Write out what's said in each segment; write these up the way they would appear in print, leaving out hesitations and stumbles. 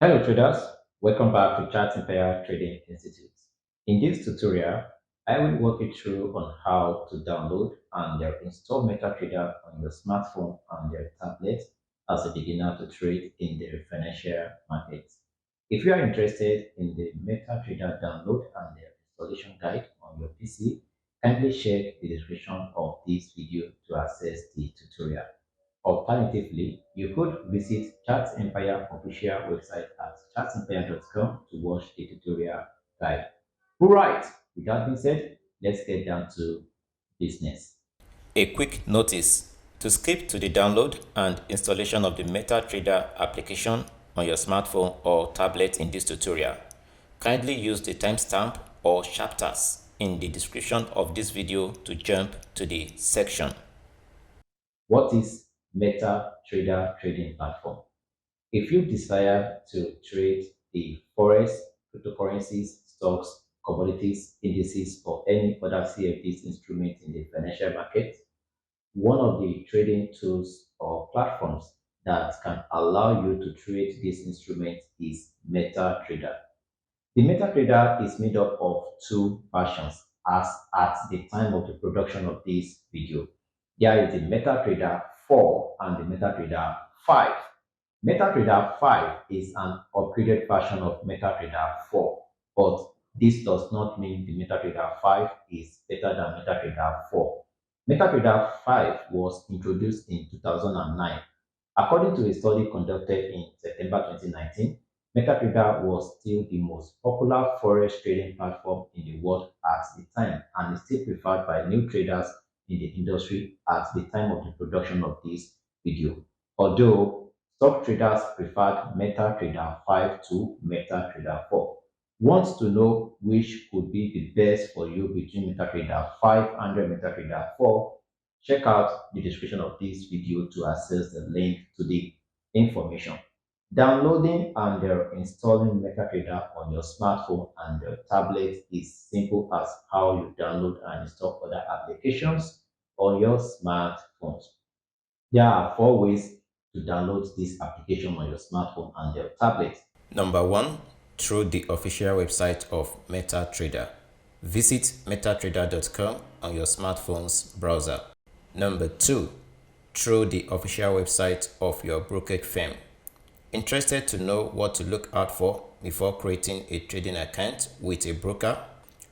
Hello traders, welcome back to ChartsEmpire Trading Institute. In this tutorial, I will walk you through on how to download and install MetaTrader on your smartphone and your tablet as a beginner to trade in the financial markets. If you are interested in the MetaTrader download and the installation guide on your PC, kindly check the description of this video to access the tutorial. Alternatively, you could visit ChartsEmpire official website at chartsempire.com to watch the tutorial guide. Alright, with that being said, let's get down to business. A quick notice: to skip to the download and installation of the MetaTrader application on your smartphone or tablet in this tutorial, kindly use the timestamp or chapters in the description of this video to jump to the section. What is MetaTrader trading platform? If you desire to trade the forex, cryptocurrencies, stocks, commodities, indices, or any other CFDs instrument in the financial market, one of the trading tools or platforms that can allow you to trade this instrument is MetaTrader. The MetaTrader is made up of two versions as at the time of the production of this video. There is the MetaTrader 4 and the MetaTrader 5. MetaTrader 5 is an upgraded version of MetaTrader 4, but this does not mean the MetaTrader 5 is better than MetaTrader 4. MetaTrader 5 was introduced in 2009. According to a study conducted in September 2019, MetaTrader was still the most popular forex trading platform in the world at the time and is still preferred by new traders in the industry at the time of the production of this video. Although stock traders preferred MetaTrader 5 to MetaTrader 4. Want to know which could be the best for you between MetaTrader 5 and MetaTrader 4? Check out the description of this video to access the link to the information. Downloading and installing MetaTrader on your smartphone and your tablet is simple as how you download and install other applications on your smartphones. There are four ways to download this application on your smartphone and your tablet. Number 1, through the official website of MetaTrader. Visit metatrader.com on your smartphone's browser. Number 2, through the official website of your brokerage firm. Interested to know what to look out for before creating a trading account with a broker?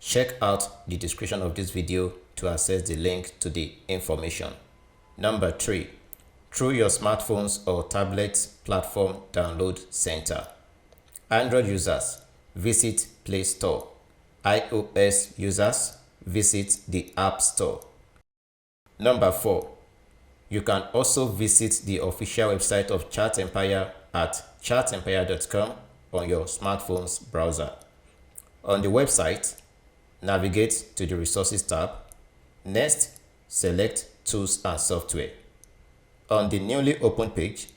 Check out the description of this video to access the link to the information. Number 3, through your smartphones or tablets platform download center. Android users, visit Play Store. iOS users, visit the App Store. Number 4, you can also visit the official website of ChartsEmpire at chartsempire.com on your smartphone's browser. On the website, navigate to the Resources tab. Next, select Tools and Software. On the newly opened page,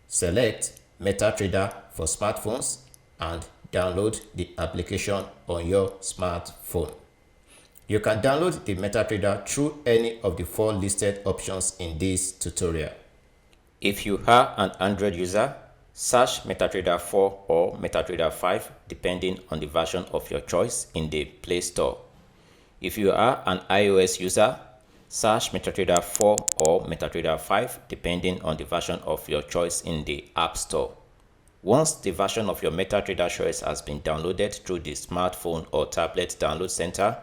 select MetaTrader for smartphones and download the application on your smartphone. You can download the MetaTrader through any of the four listed options in this tutorial. If you are an Android user, search MetaTrader 4 or MetaTrader 5 depending on the version of your choice in the Play Store. If you are an iOS user, search MetaTrader 4 or MetaTrader 5 depending on the version of your choice in the App Store. Once the version of your MetaTrader choice has been downloaded through the smartphone or tablet download center,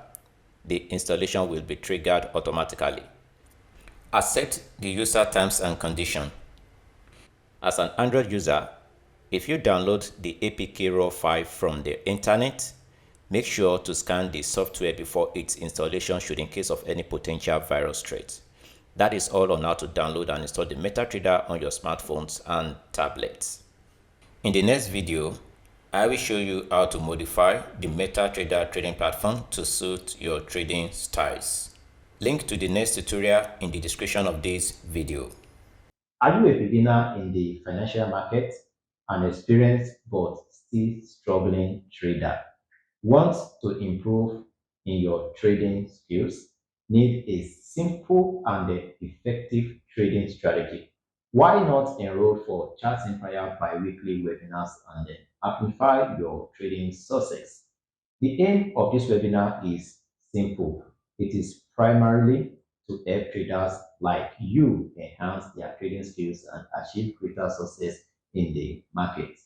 the installation will be triggered automatically. Accept the user terms and conditions. As an Android user, if you download the APK RAW file from the internet, make sure to scan the software before its installation should in case of any potential virus threat. That is all on how to download and install the MetaTrader on your smartphones and tablets. In the next video, I will show you how to modify the MetaTrader trading platform to suit your trading styles. Link to the next tutorial in the description of this video. Are you a beginner in the financial market, an experienced but still struggling trader? Want to improve in your trading skills? Need a simple and effective trading strategy? Why not enroll for ChartsEmpire bi-weekly webinars and amplify your trading success. The aim of this webinar is simple. It is primarily to help traders like you enhance their trading skills and achieve greater success in the market.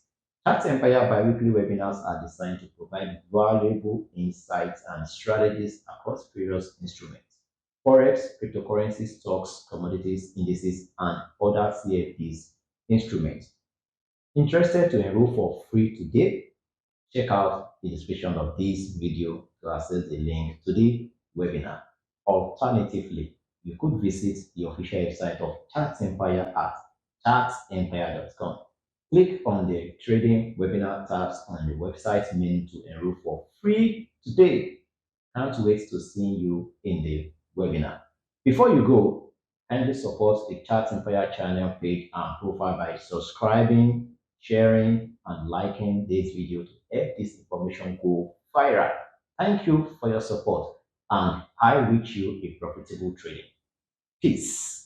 ChartsEmpire bi-weekly webinars are designed to provide valuable insights and strategies across various instruments: forex, cryptocurrency, stocks, commodities, indices, and other CFDs instruments. Interested to enroll for free today? Check out the description of this video to access the link to the webinar. Alternatively, you could visit the official website of ChartsEmpire at chartsempire.com. Click on the trading webinar tabs on the website menu to enroll for free today. Can't wait to see you in the webinar. Before you go, kindly support the Chat Empire channel page and profile by subscribing, sharing, and liking this video to help this information go viral. Thank you for your support, and I wish you a profitable trading. Peace.